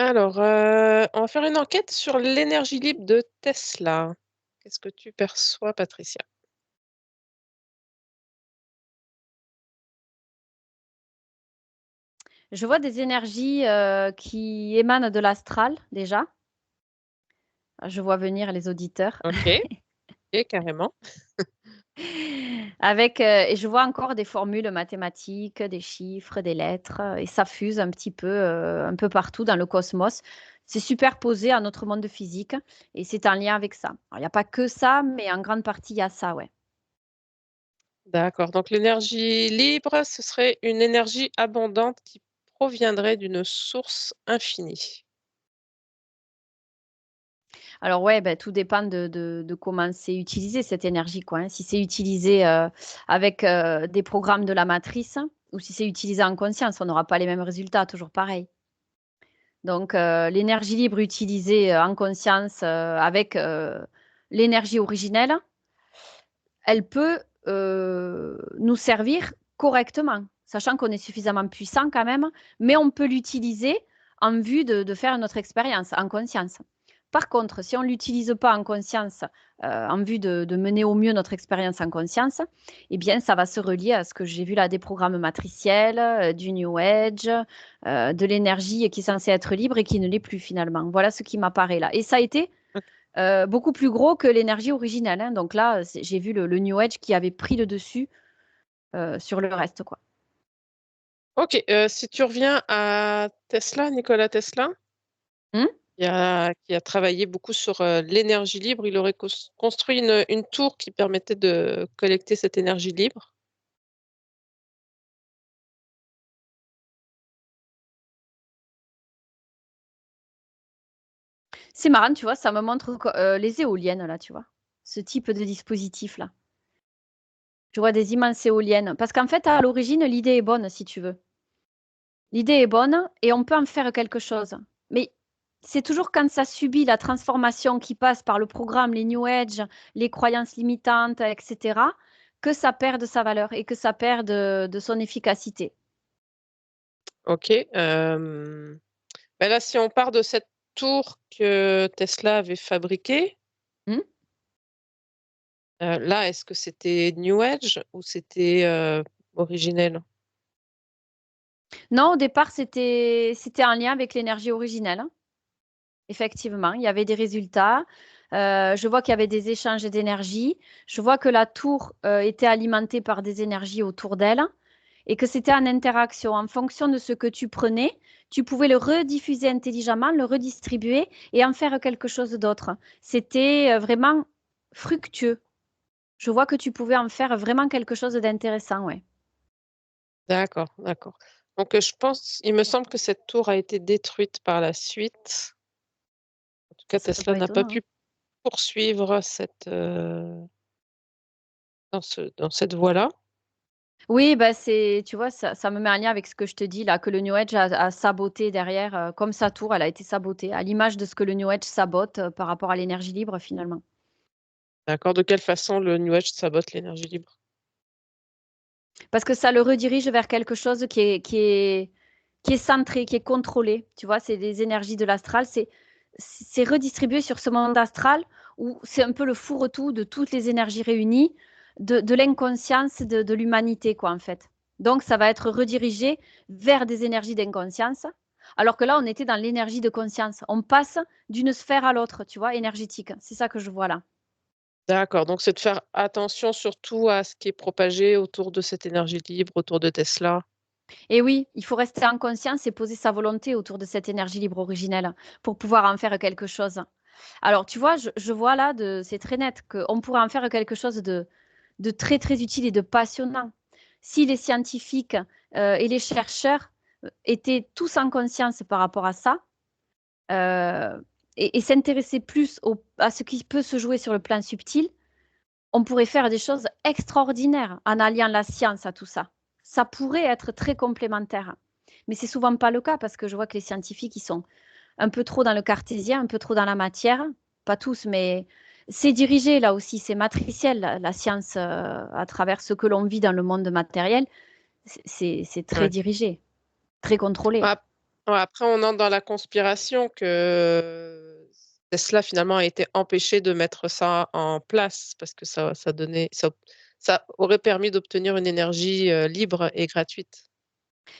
Alors, on va faire une enquête sur l'énergie libre de Tesla. Qu'est-ce que tu perçois, Patricia? Je vois des énergies qui émanent de l'astral déjà. Je vois venir les auditeurs. OK, et carrément. Et je vois encore des formules mathématiques, des chiffres, des lettres, et ça fuse un peu partout dans le cosmos. C'est superposé à notre monde physique et c'est en lien avec ça. Alors, il n'y a pas que ça, mais en grande partie, il y a ça, ouais. D'accord, donc l'énergie libre, ce serait une énergie abondante qui proviendrait d'une source infinie. Alors ouais, ben, tout dépend de comment c'est utilisé cette énergie, quoi, hein. Si c'est utilisé avec des programmes de la matrice ou si c'est utilisé en conscience, on n'aura pas les mêmes résultats, toujours pareil. Donc l'énergie libre utilisée en conscience avec l'énergie originelle, elle peut nous servir correctement, sachant qu'on est suffisamment puissant quand même, mais on peut l'utiliser en vue de faire notre expérience en conscience. Par contre, si on ne l'utilise pas en conscience, en vue de mener au mieux notre expérience en conscience, eh bien, ça va se relier à ce que j'ai vu là, des programmes matriciels, du New Age, de l'énergie qui est censée être libre et qui ne l'est plus finalement. Voilà ce qui m'apparaît là. Et ça a été beaucoup plus gros que l'énergie originelle, hein. Donc là, j'ai vu le New Age qui avait pris le dessus sur le reste, quoi. OK, si tu reviens à Tesla, Nikola Tesla, Hmm. qui a travaillé beaucoup sur, l'énergie libre, il aurait construit une tour qui permettait de collecter cette énergie libre. C'est marrant, tu vois, ça me montre les éoliennes, là, tu vois, ce type de dispositif-là. Je vois des immenses éoliennes. Parce qu'en fait, à l'origine, l'idée est bonne, si tu veux. L'idée est bonne et on peut en faire quelque chose. Mais c'est toujours quand ça subit la transformation qui passe par le programme, les New Age, les croyances limitantes, etc., que ça perd de sa valeur et que ça perd de son efficacité. OK, bah, là, si on part de cette tour que Tesla avait fabriquée, Hmm. là, est-ce que c'était New Age ou c'était, originel? Non, au départ, c'était en lien avec l'énergie originelle, hein. Effectivement, il y avait des résultats. Je vois qu'il y avait des échanges d'énergie. Je vois que la tour était alimentée par des énergies autour d'elle et que c'était en interaction. En fonction de ce que tu prenais, tu pouvais le rediffuser intelligemment, le redistribuer et en faire quelque chose d'autre. C'était vraiment fructueux. Je vois que tu pouvais en faire vraiment quelque chose d'intéressant, ouais. D'accord, d'accord. Donc, je pense il me semble que cette tour a été détruite par la suite. En tout cas, Ça serait Tesla pas n'a pas étonnant, hein. pu poursuivre dans cette voie-là. Oui, bah tu vois, ça me met en lien avec ce que je te dis là, que le New Age a saboté derrière, comme sa tour, elle a été sabotée, à l'image de ce que le New Age sabote par rapport à l'énergie libre finalement. D'accord, de quelle façon le New Age sabote l'énergie libre? Parce que ça le redirige vers quelque chose qui est centré, qui est contrôlé. Tu vois, c'est des énergies de l'astral, c'est redistribué sur ce monde astral où c'est un peu le fourre-tout de toutes les énergies réunies, de l'inconscience de l'humanité, quoi, en fait. Donc, ça va être redirigé vers des énergies d'inconscience, alors que là, on était dans l'énergie de conscience. On passe d'une sphère à l'autre, tu vois, énergétique. C'est ça que je vois là. D'accord, donc c'est de faire attention surtout à ce qui est propagé autour de cette énergie libre, autour de Tesla. Et oui, il faut rester en conscience et poser sa volonté autour de cette énergie libre originelle pour pouvoir en faire quelque chose. Alors, tu vois, je vois là, c'est très net, qu'on pourrait en faire quelque chose de très, très utile et de passionnant. Si les scientifiques et les chercheurs étaient tous en conscience par rapport à ça euh, et s'intéressaient plus à ce qui peut se jouer sur le plan subtil, on pourrait faire des choses extraordinaires en alliant la science à tout ça. Ça pourrait être très complémentaire. Mais c'est souvent pas le cas parce que je vois que les scientifiques, ils sont un peu trop dans le cartésien, un peu trop dans la matière. Pas tous, mais c'est dirigé là aussi, c'est matriciel, la science à travers ce que l'on vit dans le monde matériel. C'est très Ouais. dirigé, très contrôlé. Ouais, après, on entre dans la conspiration que Tesla, finalement, a été empêché de mettre ça en place parce que ça aurait permis d'obtenir une énergie libre et gratuite.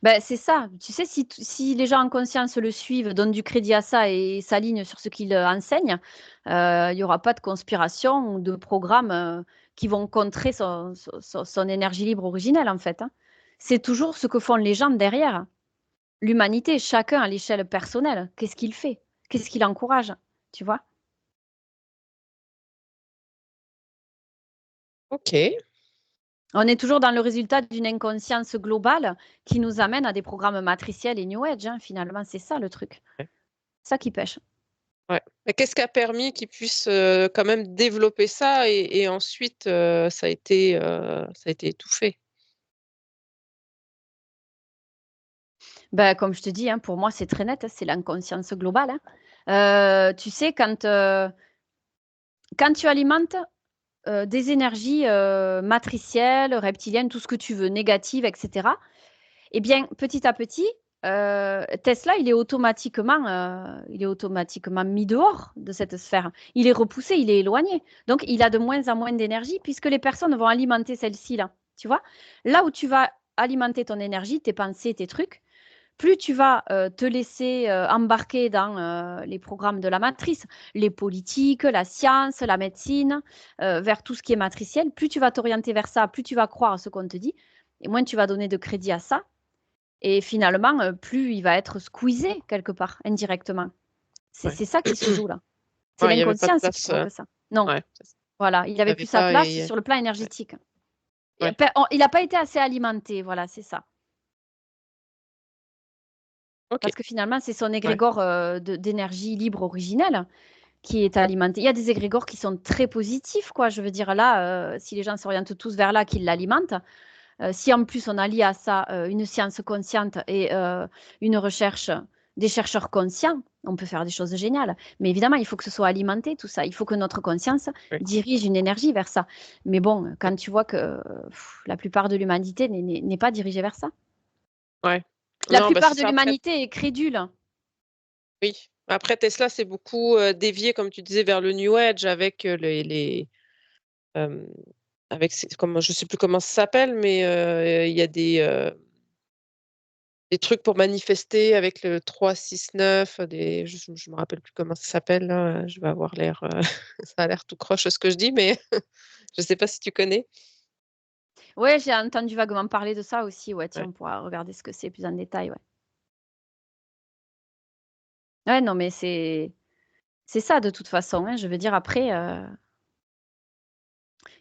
Ben, c'est ça. Tu sais, si les gens en conscience le suivent, donnent du crédit à ça et s'alignent sur ce qu'il enseigne, il n'y aura pas de conspiration ou de programme qui vont contrer son énergie libre originelle, en fait, hein. C'est toujours ce que font les gens derrière. L'humanité, chacun à l'échelle personnelle, qu'est-ce qu'il fait? Qu'est-ce qu'il encourage? Tu vois? Ok. On est toujours dans le résultat d'une inconscience globale qui nous amène à des programmes matriciels et New Age, hein, finalement, c'est ça le truc. Ouais. Ça qui pêche. Ouais. Mais qu'est-ce qui a permis qu'ils puissent quand même développer ça et ensuite ça a été étouffé? Ben, comme je te dis, hein, pour moi, c'est très net, hein, c'est l'inconscience globale, hein. Tu sais, quand tu alimentes des énergies matricielles, reptiliennes, tout ce que tu veux, négatives, etc., eh bien, petit à petit, Tesla, il est automatiquement mis dehors de cette sphère. Il est repoussé, il est éloigné. Donc, il a de moins en moins d'énergie puisque les personnes vont alimenter celle-ci là. Tu vois? Là où tu vas alimenter ton énergie, tes pensées, tes trucs, plus tu vas te laisser embarquer dans les programmes de la matrice, les politiques, la science, la médecine, vers tout ce qui est matriciel, plus tu vas t'orienter vers ça, plus tu vas croire à ce qu'on te dit, et moins tu vas donner de crédit à ça. Et finalement, plus il va être squeezé quelque part, indirectement. Ouais. C'est ça qui se joue là. C'est Ouais, il n'y avait pas de l'inconscience qui place. provoque ça. Non, Ouais, voilà, il il y n'avait avait plus sa pas. place sur le plan Ouais, énergétique. ouais. Il n'a pas été assez alimenté, voilà, c'est ça. Ok. Parce que finalement, c'est son Ouais. égrégore d'énergie libre originelle qui est alimenté. Il y a des égrégores qui sont très positifs, quoi. Je veux dire, là, si les gens s'orientent tous vers là, qu'ils l'alimentent, si en plus on allie à ça une science consciente et une recherche, des chercheurs conscients, on peut faire des choses géniales. Mais évidemment, il faut que ce soit alimenté, tout ça. Il faut que notre conscience Oui. dirige une énergie vers ça. Mais bon, quand tu vois que la plupart de l'humanité n'est pas dirigée vers ça. Ouais. La Non, bah c'est plupart de ça. Après, l'humanité est crédule. oui. Après Tesla, c'est beaucoup dévié, comme tu disais, vers le New Age avec euh, comment, je sais plus comment ça s'appelle, mais il y a des trucs pour manifester avec le 369, je me rappelle plus comment ça s'appelle, là. Je vais avoir l'air, ça a l'air tout croche ce que je dis, mais je sais pas si tu connais. Ouais, j'ai entendu vaguement parler de ça aussi. Ouais, tiens, Ouais. on pourra regarder ce que c'est plus en détail. Ouais, ouais, non, mais c'est ça de toute façon, hein. Je veux dire, après,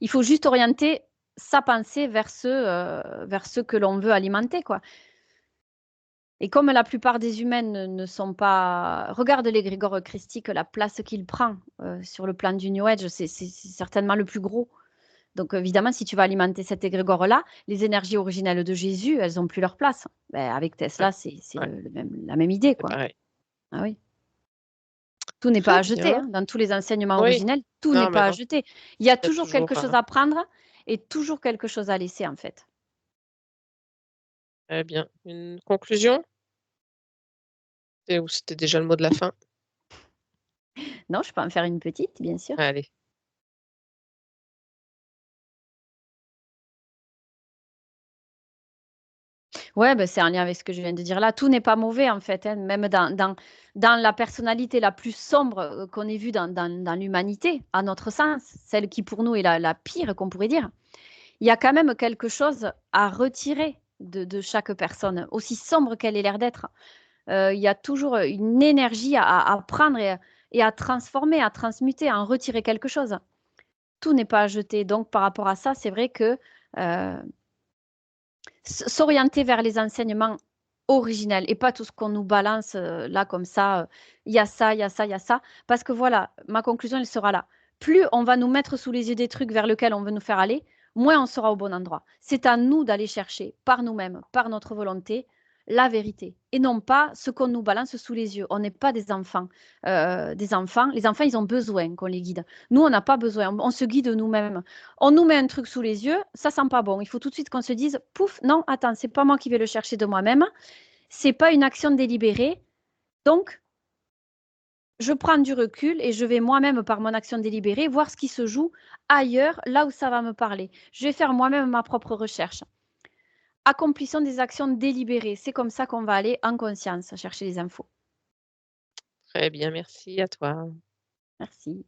il faut juste orienter sa pensée vers ce que l'on veut alimenter, quoi. Et comme la plupart des humains ne sont pas... Regarde l'égrégore christique, la place qu'il prend sur le plan du New Age, c'est certainement le plus gros. Donc évidemment, si tu vas alimenter cet égrégore-là, les énergies originelles de Jésus, elles n'ont plus leur place. Ben, avec Ouais. Tesla, c'est Ouais. la même idée, C'est quoi. pareil. Ah oui. Tout n'est pas Très à jeter, bien. hein. Dans tous les enseignements Oui. originels, tout n'est Non, mais pas à non. jeter. Il y a Il y a toujours quelque toujours chose à prendre et toujours quelque chose à laisser, en fait. très bien. Une conclusion? Ou c'était déjà le mot de la fin? Non, je peux en faire une petite, bien sûr. Allez. Ouais, ben, c'est en lien avec ce que je viens de dire là. Tout n'est pas mauvais, en fait, hein. Même dans la personnalité la plus sombre qu'on ait vue dans l'humanité, à notre sens, celle qui pour nous est la pire, qu'on pourrait dire, il y a quand même quelque chose à retirer de chaque personne, aussi sombre qu'elle ait l'air d'être. Il y a toujours une énergie à prendre et à transformer, à transmuter, à en retirer quelque chose. Tout n'est pas à jeter. Donc, par rapport à ça, c'est vrai que euh, s'orienter vers les enseignements originels et pas tout ce qu'on nous balance là comme ça, il y a ça, il y a ça, il y a ça. Parce que voilà, ma conclusion, elle sera là. Plus on va nous mettre sous les yeux des trucs vers lesquels on veut nous faire aller, moins on sera au bon endroit. C'est à nous d'aller chercher par nous-mêmes, par notre volonté, la vérité et non pas ce qu'on nous balance sous les yeux. On n'est pas des enfants. Des enfants. Les enfants, ils ont besoin qu'on les guide. Nous, on n'a pas besoin. On se guide nous-mêmes. On nous met un truc sous les yeux, ça sent pas bon. Il faut tout de suite qu'on se dise, pouf, non, attends, c'est pas moi qui vais le chercher de moi-même. c'est pas une action délibérée. Donc, je prends du recul et je vais moi-même, par mon action délibérée, voir ce qui se joue ailleurs, là où ça va me parler. Je vais faire moi-même ma propre recherche. Accomplissons des actions délibérées. C'est comme ça qu'on va aller en conscience chercher les infos. Très bien, merci à toi. Merci.